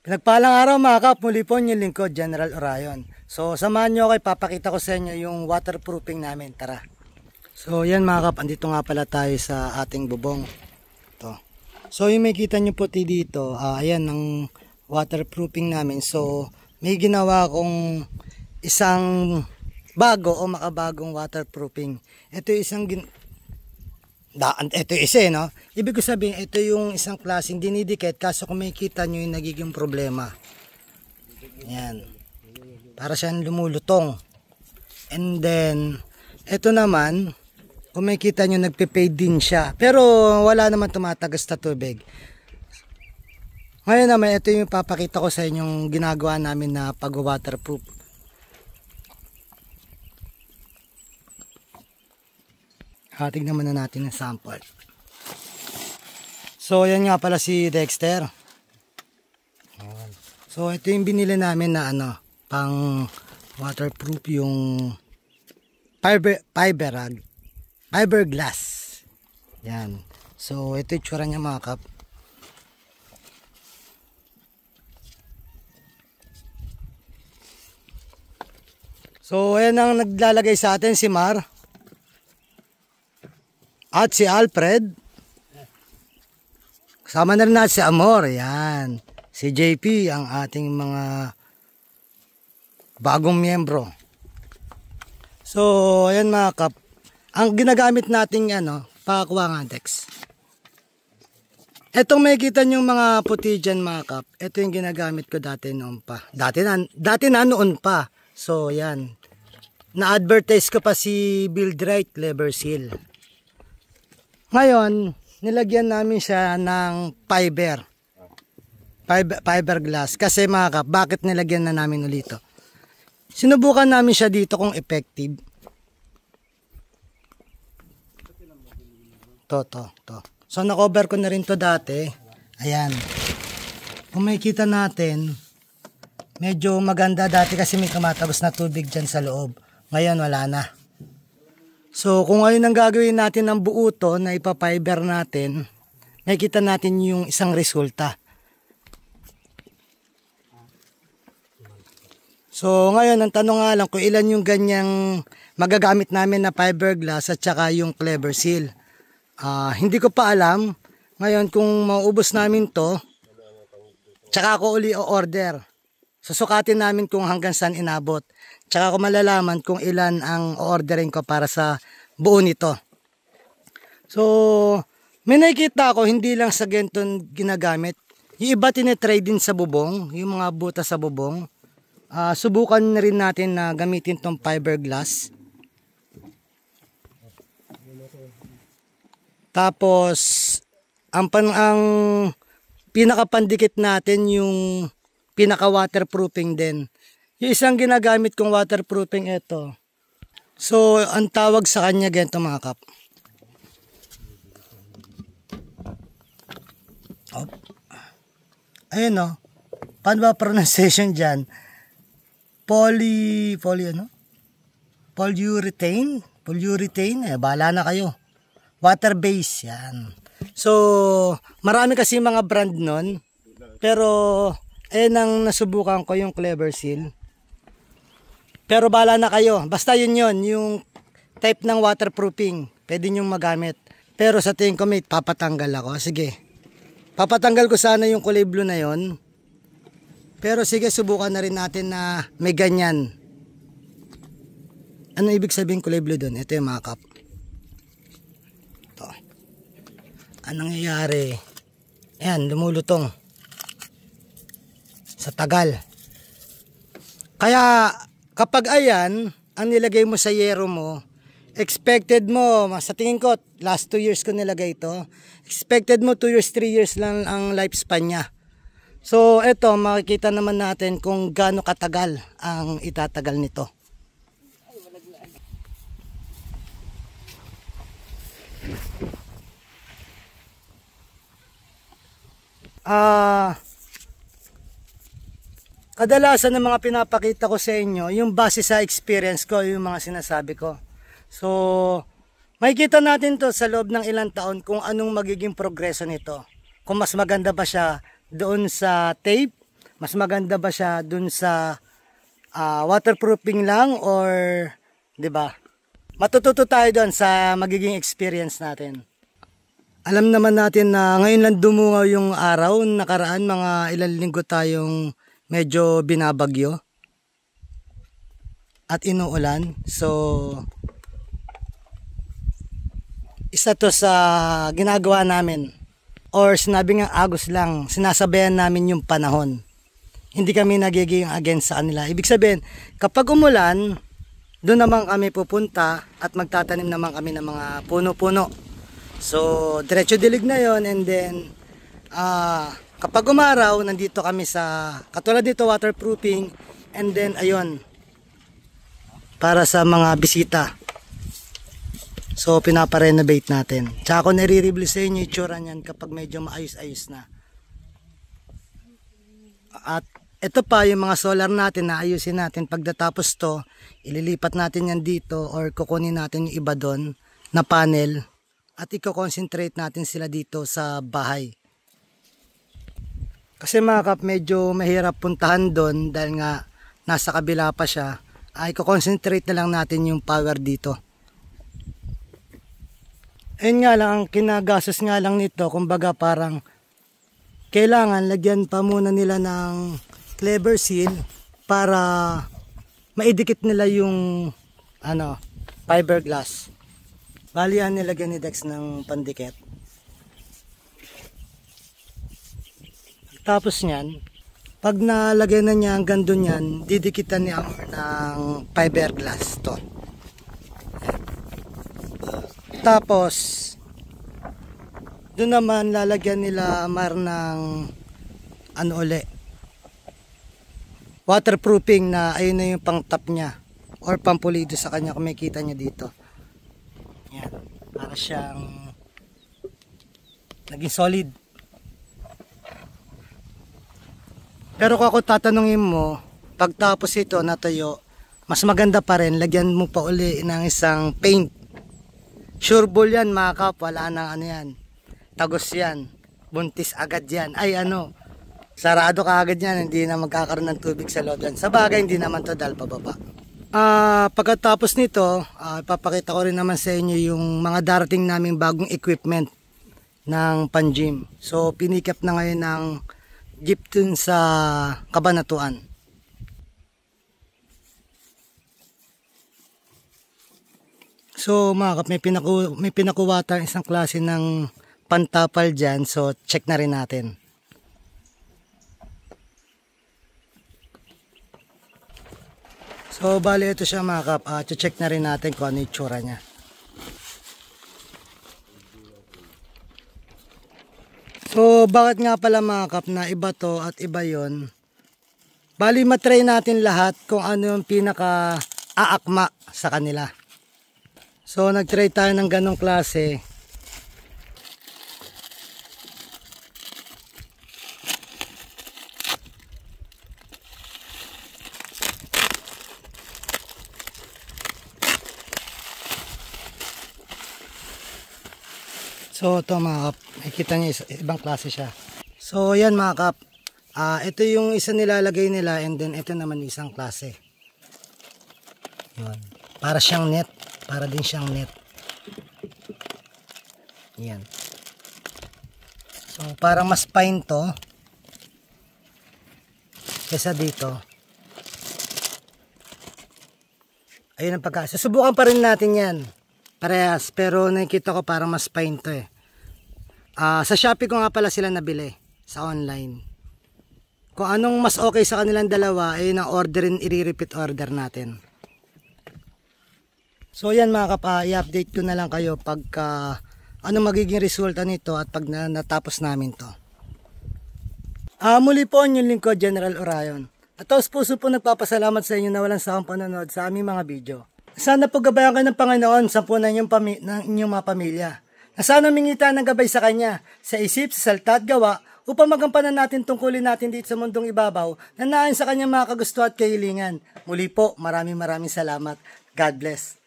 Pinagpalang araw mga kap, muli po yung lingkod, General Orayon. So samahan nyo ako, ipapakita ko sa inyo yung waterproofing namin, tara. So yan mga kap, andito nga pala tayo sa ating bubong. Ito. So yung may kita nyo puti dito, ayan ang waterproofing namin. So may ginawa kong isang bago o makabagong waterproofing. Ito yung isang ito isa no. Ibig ko sabihin, ito yung isang klaseng dinidikit, kaso kung makikita nyo yung nagiging problema. Yan. Para siyang lumulutong. And then, ito naman, kung makikita nyo, nagpe-fade din siya. Pero wala naman tumatagas na tubig. Ngayon naman, ito yung papakita ko sa inyong ginagawa namin na pag-waterproof. Tignan naman na natin ang sample. So, yan nga pala si Dexter. So, ito yung binili namin na pang waterproof, yung fiberglass. Yan. So, ito yung tsura niya mga kap. So, ayan ang naglalagay sa atin, si Mar. At si Alfred. Kasama na rin natin si Amor. Yan. Si JP, ang ating mga bagong miyembro. So, ayan mga kap. Ang ginagamit nating pakakuha nga Dex. Etong makikita nyo mga puti dyan mga kap. Ito yung ginagamit ko dati noon pa. Dati na noon pa. So, yan. Na-advertise ko pa si Build Right Clever Seal. Ngayon, nilagyan namin siya ng fiberglass. Kasi mga kap, bakit nilagyan na namin ulit ito? Sinubukan namin siya dito kung effective. To. So, na-cover ko na rin to dati. Ayan. Kung makikita natin, medyo maganda dati kasi may tumatabas na tubig dyan sa loob. Ngayon, wala na. So, kung ngayon ang gagawin natin ng buo to na ipapiber natin, nakikita natin yung isang resulta. So, ngayon, ang tanong nga lang kung ilan yung ganyang magagamit namin na fiberglass at saka yung Clever Seal. Hindi ko pa alam. Ngayon, kung maubos namin to, tsaka ako uli o-order. Susukatin namin kung hanggang saan inabot. Tsaka ko malalaman kung ilan ang o-ordering ko para sa buo nito. So, may nakikita ako hindi lang sa ganitong ginagamit. Yung iba tinitry din sa bubong, yung mga butas sa bubong. Subukan na rin natin na gamitin tong fiberglass. Tapos, ang pinakapandikit natin yung pinaka-waterproofing din. Yung isang ginagamit kong waterproofing ito. So, ang tawag sa kanya ganito mga kap. Ayun o. Paano ba pronunciation dyan? Polyurethane? Polyurethane? Bahala na kayo. Water base. Yan. So, marami kasi mga brand nun. Pero, ayun ang nasubukan ko yung Clever Seal. Pero bala na kayo. Basta yun yung type ng waterproofing. Pwede nyo magamit. Pero sa tingin ko may papatanggal ako. Sige. Papatanggal ko sana yung kulay blue na yon. Pero sige, subukan na rin natin na may ganyan. Ano ibig sabihin kulay blue doon? Ito yung mga kap. Ito. Anong nangyayari? Ayan, lumulutong. Sa tagal. Kaya kapag ayan, ang nilagay mo sa yero mo, expected mo, sa tingin ko, last 2 years ko nilagay ito, expected mo 2 years, 3 years lang ang lifespan niya. So, ito, makikita naman natin kung gaano katagal ang itatagal nito. Kadalasan ng mga pinapakita ko sa inyo, yung base sa experience ko, yung mga sinasabi ko. So, makikita natin to sa loob ng ilang taon kung anong magiging progreso nito. Kung mas maganda ba siya doon sa tape Mas maganda ba siya dun sa waterproofing lang or 'di ba? Matututo tayo doon sa magiging experience natin. Alam naman natin na ngayon lang dumungaw yung araw, nakaraan mga ilang linggo tayong medyo binabagyo at inuulan. So isa to sa ginagawa namin, or sinabi nga agos lang, sinasabayan namin yung panahon. Hindi kami nagiging against sa kanila. Ibig sabihin, kapag umulan, doon naman kami pupunta at magtatanim naman kami ng mga puno-puno. So, diretso dilig na yon, and then kapag umaraw, nandito kami sa, katulad dito, waterproofing, and then ayun, para sa mga bisita. So, pinaparenovate natin. Tsaka ako nare-review sa inyo yung itsura niyan kapag medyo maayos-ayos na. At ito pa yung mga solar natin na ayusin natin. Pagdatapos to, ililipat natin yan dito or kukunin natin yung iba doon na panel at i-concentrate natin sila dito sa bahay. Kasi mga kap, medyo mahirap puntahan doon dahil nga nasa kabila pa siya. Ay, i-concentrate na lang natin yung power dito. Ayun nga lang, ang kinagastos nga lang nito, kumbaga parang kailangan lagyan pa muna nila ng clever seal para maidikit nila yung fiberglass. Bali yan nilagyan ni Dex ng pandikit. Tapos niyan, pag nalagyan na niya hanggang doon yan, didikitan ni Amor ng fiberglass to. Tapos doon naman lalagyan nila Amar ng waterproofing na ayun na yung pang top niya or pampulido sa kanya kung makikita niya dito. Yan, para siyang naging solid. Pero kung ako tatanungin mo, pagtapos ito natuyo, mas maganda pa rin lagyan mo pa uli ng isang paint. Sure ball yan mga kap, wala nang yan, tagos yan, buntis agad yan, sarado ka agad yan, hindi na magkakaroon ng tubig sa loob yan. Sa bagay, hindi naman to dahil pababa. Pagkatapos nito, ipapakita ko rin naman sa inyo yung mga darating naming bagong equipment ng pan-gym. So pinikap na ngayon ng jeep dun sa Kabanatuan. So mga kap, may pinakuha tayong isang klase ng pantapal dyan. So check na rin natin. So bali ito siya mga kap. Check na rin natin kung ano yung tsura niya. So bakit nga pala mga kap na iba to at iba yon? Bali matry natin lahat kung ano yung pinaka aakma sa kanila. So nagtry tayo ng ganong klase. So ito mga kap, makikita nyo ibang klase siya. So yan mga kap, ito yung isa nilalagay nila, and then ito naman isang klase. Yun. Para siyang net. Para din siyang net. Yan. So parang mas fine to kesa dito. Ayun ang pagka. Susubukan pa rin natin yan. Parehas. Pero nakikita ko parang mas fine to eh. Sa Shopee ko nga pala sila nabili. Sa online. Kung anong mas okay sa kanilang dalawa, ayun ang orderin, i-repeat order natin. So yan mga kap, i-update ko na lang kayo pagka ano magiging resulta nito at pag natapos namin to. Muli po ang inyong lingkod, General Orion. At taos puso po nagpapasalamat sa inyo na walang sawang panonood sa aming mga video. Sana po gabayan kayo ng Panginoon sa po ng inyong mga pamilya. Na sana mingita ng gabay sa Kanya, sa isip, sa salita at gawa, upang magampanan natin tungkulin natin dito sa mundong ibabaw na naayon sa Kanyang mga kagusto at kahilingan. Muli po, maraming salamat. God bless.